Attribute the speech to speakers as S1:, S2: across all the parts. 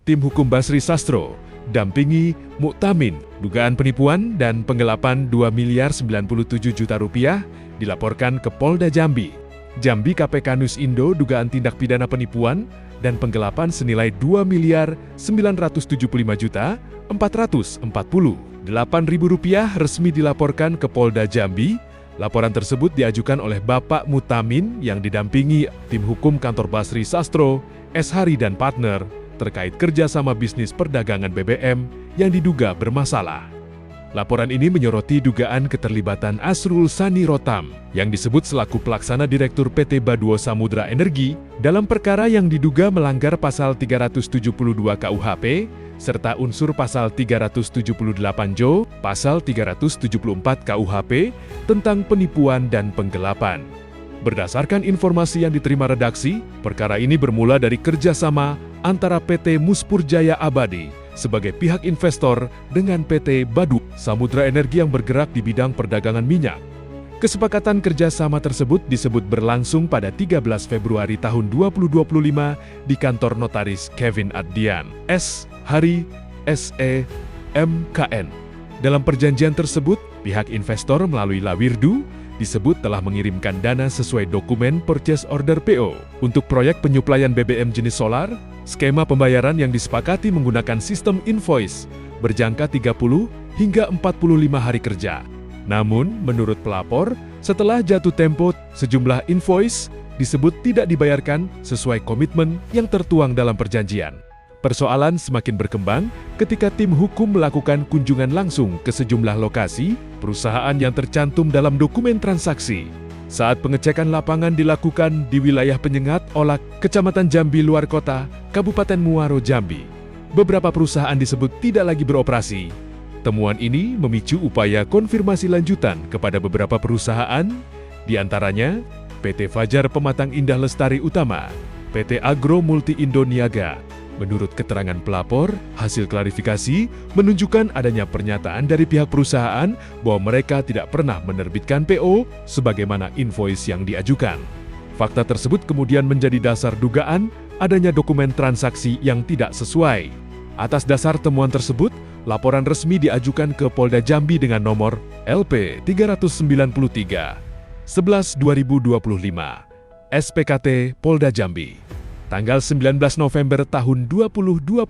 S1: tim hukum Basri Sastro, dampingi Muktamin, dugaan penipuan dan penggelapan 2 miliar 97 juta rupiah dilaporkan ke Polda Jambi. Jambi KPK Nus Indo dugaan tindak pidana penipuan dan penggelapan senilai 2 miliar 975 juta 448.000 rupiah resmi dilaporkan ke Polda Jambi. Laporan tersebut diajukan oleh Bapak Muktamin yang didampingi tim hukum kantor Basri Sastro, S. Hari dan partner terkait kerjasama bisnis perdagangan BBM yang diduga bermasalah. Laporan ini menyoroti dugaan keterlibatan Asrul Sani Rotam yang disebut selaku pelaksana direktur PT Baduo Samudra Energi dalam perkara yang diduga melanggar pasal 372 KUHP serta unsur pasal 378 Jo, pasal 374 KUHP tentang penipuan dan penggelapan. Berdasarkan informasi yang diterima redaksi, perkara ini bermula dari kerjasama antara PT Muspurjaya Abadi sebagai pihak investor dengan PT Baduo Samudra Energi yang bergerak di bidang perdagangan minyak. Kesepakatan kerjasama tersebut disebut berlangsung pada 13 Februari tahun 2025 di kantor notaris Kevin Addian, S. Hari, SE, MKN. Dalam perjanjian tersebut, pihak investor melalui Lawirdu disebut telah mengirimkan dana sesuai dokumen purchase order PO untuk proyek penyuplaian BBM jenis solar. Skema pembayaran yang disepakati menggunakan sistem invoice berjangka 30 hingga 45 hari kerja. Namun, menurut pelapor, setelah jatuh tempo, sejumlah invoice disebut tidak dibayarkan sesuai komitmen yang tertuang dalam perjanjian. Persoalan semakin berkembang ketika tim hukum melakukan kunjungan langsung ke sejumlah lokasi perusahaan yang tercantum dalam dokumen transaksi. Saat pengecekan lapangan dilakukan di wilayah Penyengat, Olak, Kecamatan Jambi Luar Kota, Kabupaten Muaro, Jambi, beberapa perusahaan disebut tidak lagi beroperasi. Temuan ini memicu upaya konfirmasi lanjutan kepada beberapa perusahaan, di antaranya PT Fajar Pematang Indah Lestari Utama, PT Agro Multi Indo Niaga. Menurut keterangan pelapor, hasil klarifikasi menunjukkan adanya pernyataan dari pihak perusahaan bahwa mereka tidak pernah menerbitkan PO sebagaimana invoice yang diajukan. Fakta tersebut kemudian menjadi dasar dugaan adanya dokumen transaksi yang tidak sesuai. Atas dasar temuan tersebut, laporan resmi diajukan ke Polda Jambi dengan nomor LP 393 11/2025 SPKT Polda Jambi. Tanggal 19 November tahun 2025.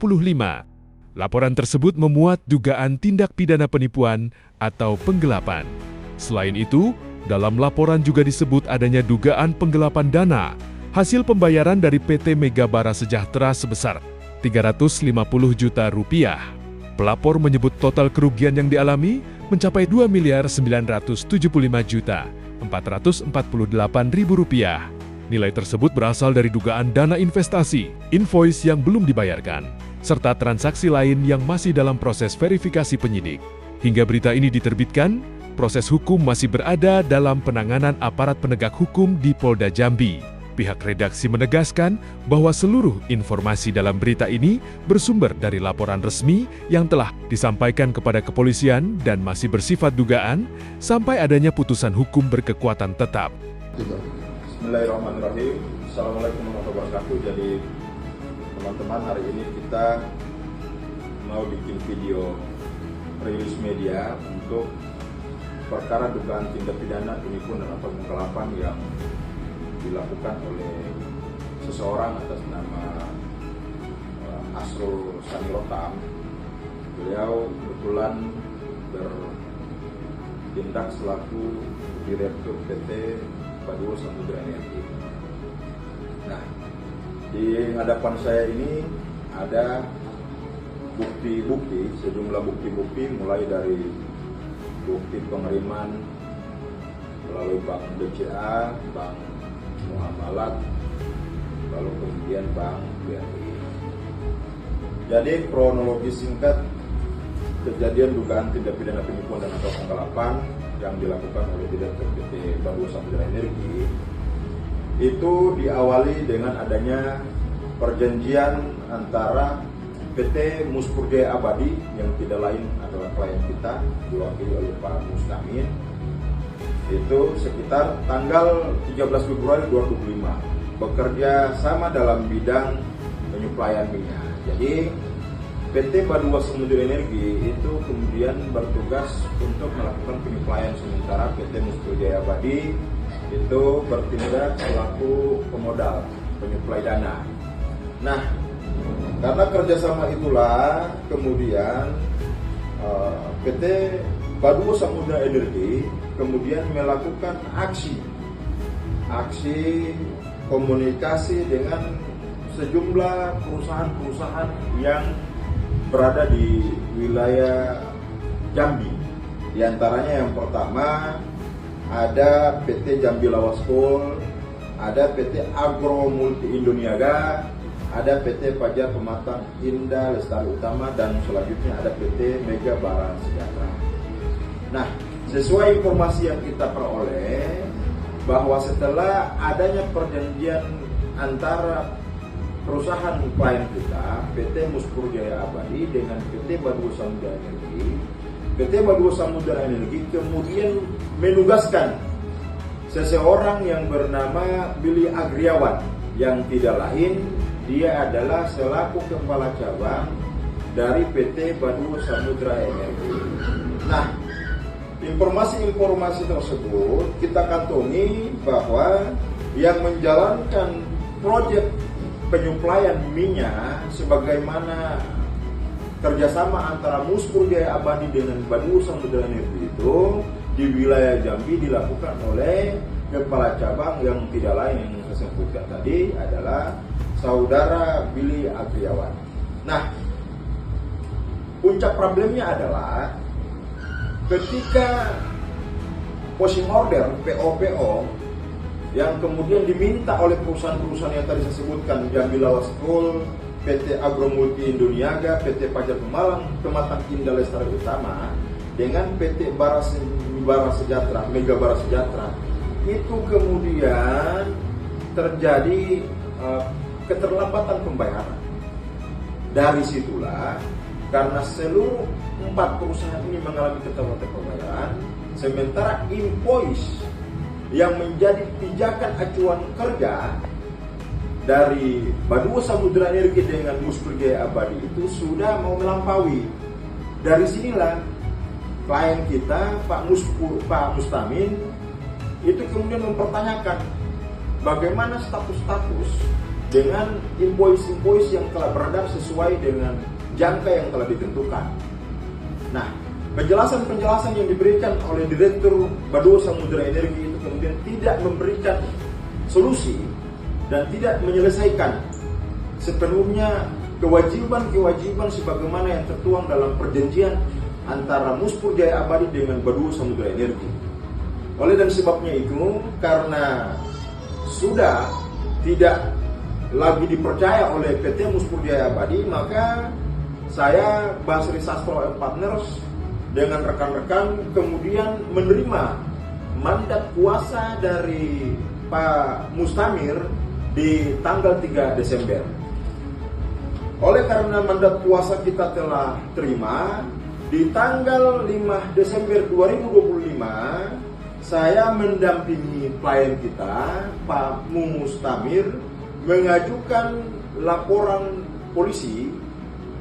S1: Laporan tersebut memuat dugaan tindak pidana penipuan atau penggelapan. Selain itu, dalam laporan juga disebut adanya dugaan penggelapan dana hasil pembayaran dari PT Megabara Sejahtera sebesar 350 juta rupiah. Pelapor menyebut total kerugian yang dialami mencapai 2 miliar 975 juta 448.000 rupiah. Nilai tersebut berasal dari dugaan dana investasi, invoice yang belum dibayarkan, serta transaksi lain yang masih dalam proses verifikasi penyidik. Hingga berita ini diterbitkan, proses hukum masih berada dalam penanganan aparat penegak hukum di Polda Jambi. Pihak redaksi menegaskan bahwa seluruh informasi dalam berita ini bersumber dari laporan resmi yang telah disampaikan kepada kepolisian dan masih bersifat dugaan sampai adanya putusan hukum berkekuatan tetap.
S2: Bismillahirrahmanirrahim. Assalamualaikum warahmatullahi wabarakatuh. Jadi teman-teman, hari ini kita mau bikin video rilis media untuk perkara dugaan tindak pidana penipuan atau penggelapan yang dilakukan oleh seseorang atas nama Asrul Sani Rotam. Beliau kebetulan bertindak selaku direktur PT Baduo Samudra Energi. Nah, di hadapan saya ini ada bukti-bukti, sejumlah bukti-bukti mulai dari bukti pengiriman melalui Bank BCA, Bank Muamalat, lalu kemudian Bank BRI. Jadi kronologi singkat kejadian dugaan tindak pidana penipuan dan atau penggelapan yang dilakukan oleh Direktur PT Baduo Samudra Energi itu diawali dengan adanya perjanjian antara PT Muspurjaya Abadi yang tidak lain adalah klien kita, diwakili oleh Pak Muktamin, itu sekitar tanggal 13 Februari 2025 bekerja sama dalam bidang penyuplaian minyak. Jadi PT Badua Samudra Energi itu kemudian bertugas untuk melakukan penyuplaian sementara PT Muspur Jaya Abadi itu bertindak selaku pemodal, penyuplai dana. Nah, karena kerjasama itulah kemudian PT Badua Samudra Energi kemudian melakukan aksi komunikasi dengan sejumlah perusahaan-perusahaan yang berada di wilayah Jambi. Di antaranya yang pertama ada PT Jambi Lawaskol, ada PT Agro Multi Indoniaga, ada PT Fajar Pematang Indah Lestari Utama, dan selanjutnya ada PT Mega Bara Sejahtera. Nah, sesuai informasi yang kita peroleh bahwa setelah adanya perjanjian antara perusahaan klien kita, PT Muspur Jaya Abadi dengan PT Badua Samudra Energi, PT Badua Samudra Energi kemudian menugaskan seseorang yang bernama Billy Agriawan, yang tidak lain dia adalah selaku kepala cabang dari PT Badua Samudra Energi. Nah, informasi-informasi tersebut kita kantongi bahwa yang menjalankan proyek penyuplaian minyak sebagaimana kerjasama antara Muspur Jaya Abadi dengan Badua Samudra Energi itu di wilayah Jambi dilakukan oleh kepala cabang yang tidak lain yang saya sebutkan tadi adalah saudara Billy Agriawan. Nah, puncak problemnya adalah ketika posting order PO yang kemudian diminta oleh perusahaan-perusahaan yang tadi saya sebutkan, Jambi Lawaskol, PT Agro Multi Indoniaga, PT Fajar Pematang Indah Lestari Utama, dengan PT Bara Sejahtera, Mega Bara Sejahtera, itu kemudian terjadi keterlambatan pembayaran. Dari situlah, karena seluruh 4 perusahaan ini mengalami keterlambatan pembayaran, sementara invoice yang menjadi pijakan acuan kerja dari Badua Samudra Energi dengan Muspur Jaya Abadi itu sudah mau melampaui. Dari sinilah klien kita Pak Mustamin itu kemudian mempertanyakan bagaimana status dengan invoice yang telah beredar sesuai dengan jangka yang telah ditentukan. Nah, penjelasan yang diberikan oleh Direktur Badua Samudra Energi itu kemudian tidak memberikan solusi dan tidak menyelesaikan sepenuhnya kewajiban sebagaimana yang tertuang dalam perjanjian antara Muspur Jaya Abadi dengan Badua Samudra Energi. Oleh dan sebabnya itu, karena sudah tidak lagi dipercaya oleh PT Muspur Jaya Abadi, maka saya, Basri Sastro Partners, dengan rekan-rekan kemudian menerima mandat kuasa dari Pak Mustamir di tanggal 3 Desember. Oleh karena mandat kuasa kita telah terima, di tanggal 5 Desember 2025, saya mendampingi klien kita, Pak Mustamir, mengajukan laporan polisi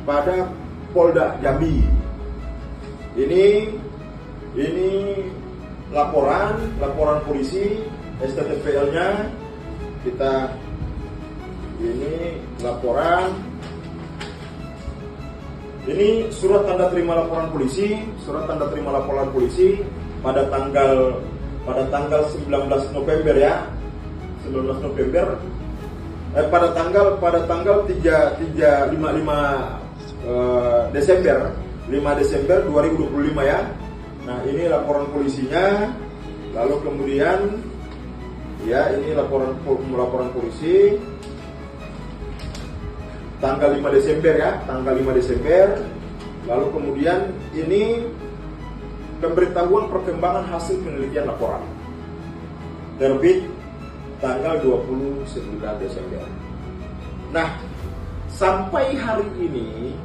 S2: pada Polda Jambi. Ini laporan polisi, STTPL-nya kita, ini laporan, ini surat tanda terima laporan polisi, pada tanggal 19 November ya, 19 November, pada tanggal 5 Desember 2025 ya. Nah, ini laporan polisinya. Lalu kemudian ya, ini laporan polisi tanggal 5 Desember ya, tanggal 5 Desember. Lalu kemudian ini pemberitahuan perkembangan hasil penelitian laporan, terbit tanggal 29 Desember. Nah, sampai hari ini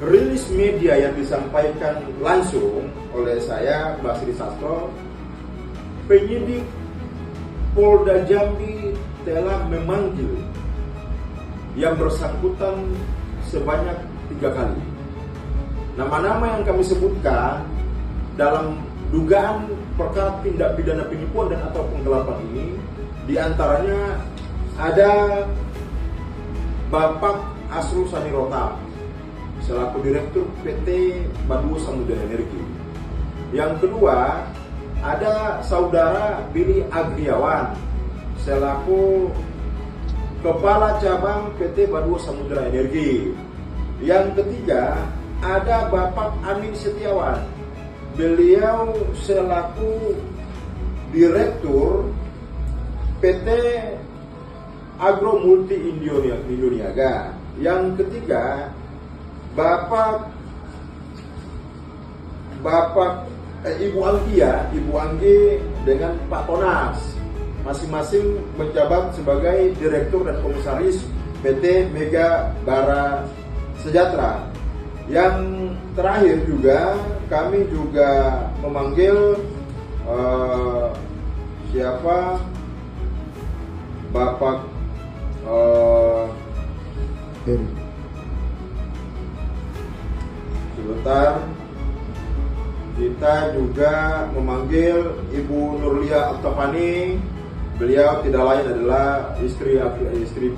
S2: rilis media yang disampaikan langsung oleh saya, Basri Sastro, penyidik Polda Jambi telah memanggil yang bersangkutan sebanyak 3 kali. Nama-nama yang kami sebutkan dalam dugaan perkara tindak pidana penipuan dan atau penggelapan ini, diantaranya ada Bapak Asrul Sani Rotam selaku Direktur PT Baduo Samudra Energi. Yang kedua, ada Saudara Billy Agriawan selaku Kepala Cabang PT Baduo Samudra Energi. Yang ketiga, ada Bapak Amin Setiawan. Beliau selaku Direktur PT Agro Multi Indoniaga. Yang ketiga, Ibu Anggi dengan Pak Tonas, masing-masing menjabat sebagai Direktur dan Komisaris PT Mega Bara Sejahtera. Yang terakhir juga kami juga memanggil Bapak sebentar, kita juga memanggil Ibu Nurlia Altafani. Beliau tidak lain adalah istri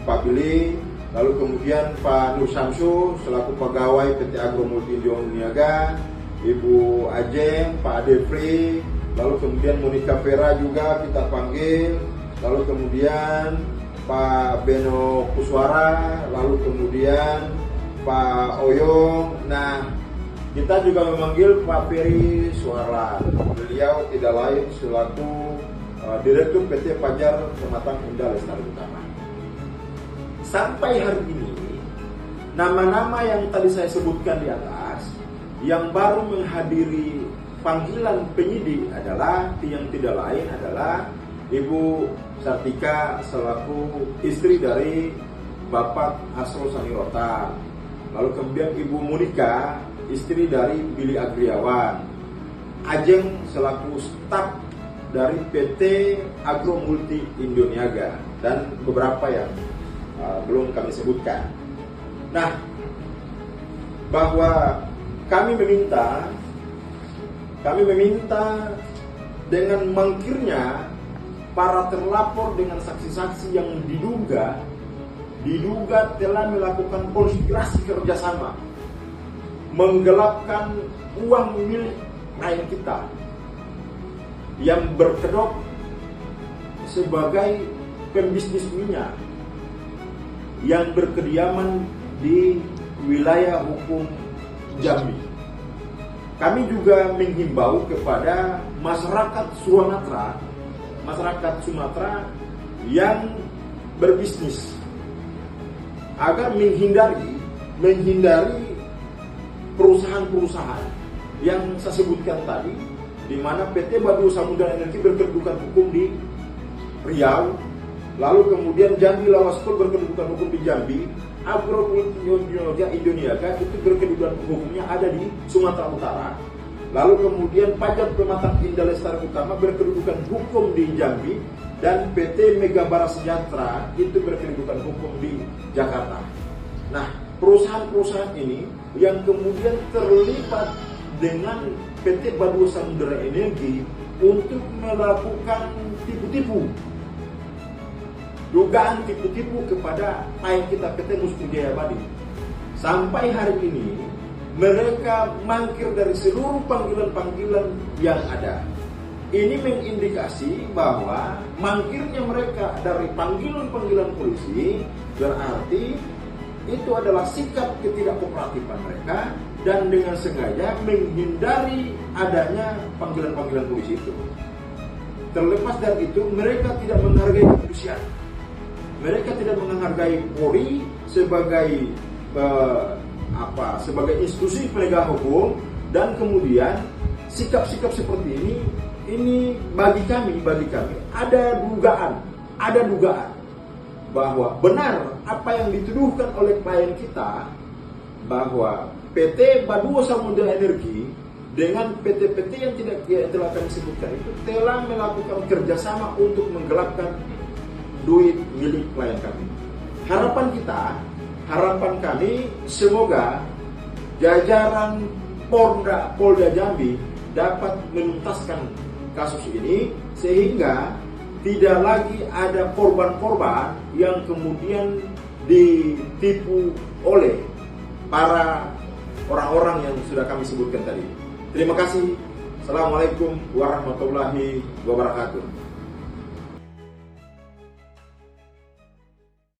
S2: Pak Billy. Lalu kemudian Pak Nur Samsu selaku pegawai PT Agro Multi Indoniaga, Ibu Ajeng, Pak Adefri, lalu kemudian Monica Vera juga kita panggil, lalu kemudian Pak Beno Kuswara, lalu kemudian Pak Oyong. Nah, kita juga memanggil Pak Ferry Suara. Beliau tidak lain selaku Direktur PT Fajar Pematang Indah Lestari Utama. Sampai hari ini, nama-nama yang tadi saya sebutkan di atas, yang baru menghadiri panggilan penyidik adalah yang tidak lain adalah Ibu Sartika selaku istri dari Bapak Asrul Sani Rotam. Lalu kemudian Ibu Monica, istri dari Billy Agriawan. Ajeng selaku staf dari PT Agro Multi Indoniaga, dan beberapa yang belum kami sebutkan. Nah, bahwa kami meminta dengan mangkirnya para terlapor dengan saksi-saksi yang diduga telah melakukan konspirasi kerjasama menggelapkan uang milik rakyat kita yang berkedok sebagai pembisnis minyak yang berkediaman di wilayah hukum Jambi. Kami juga menghimbau kepada masyarakat Sumatera yang berbisnis agar menghindari perusahaan-perusahaan yang saya sebutkan tadi, di mana PT Baduo Samudra Energi berkedudukan hukum di Riau, lalu kemudian Jambi Lawaskol berkedudukan hukum di Jambi, Agro Indoniaga itu berkedudukan hukumnya ada di Sumatera Utara, lalu kemudian Pajak Pematang Indah Lestari Utama berkedudukan hukum di Jambi, dan PT Mega Bara Sejahtera itu berkedudukan hukum di Jakarta. Nah, perusahaan-perusahaan ini yang kemudian terlibat dengan PT Baduo Samudra Energi untuk melakukan tipu-tipu, dugaan tipu-tipu kepada klien kita PT Mustu Jaya Abadi. Sampai hari ini mereka mangkir dari seluruh panggilan-panggilan yang ada. Ini mengindikasi bahwa mangkirnya mereka dari panggilan-panggilan polisi berarti itu adalah sikap ketidakkooperatifan mereka dan dengan sengaja menghindari adanya panggilan-panggilan polisi itu. Terlepas dari itu, mereka tidak menghargai kepolisian. Mereka tidak menghargai Polri sebagai sebagai institusi penegak hukum, dan kemudian sikap-sikap seperti ini bagi kami ada dugaan bahwa benar apa yang dituduhkan oleh klien kita, bahwa PT Baduo Samudra Energi dengan PT-PT yang telah kami sebutkan itu telah melakukan kerjasama untuk menggelapkan duit milik klien kami. Harapan kami semoga jajaran Polda Jambi dapat menuntaskan kasus ini sehingga tidak lagi ada korban-korban yang kemudian ditipu oleh para orang-orang yang sudah kami sebutkan tadi. Terima kasih. Assalamualaikum warahmatullahi wabarakatuh.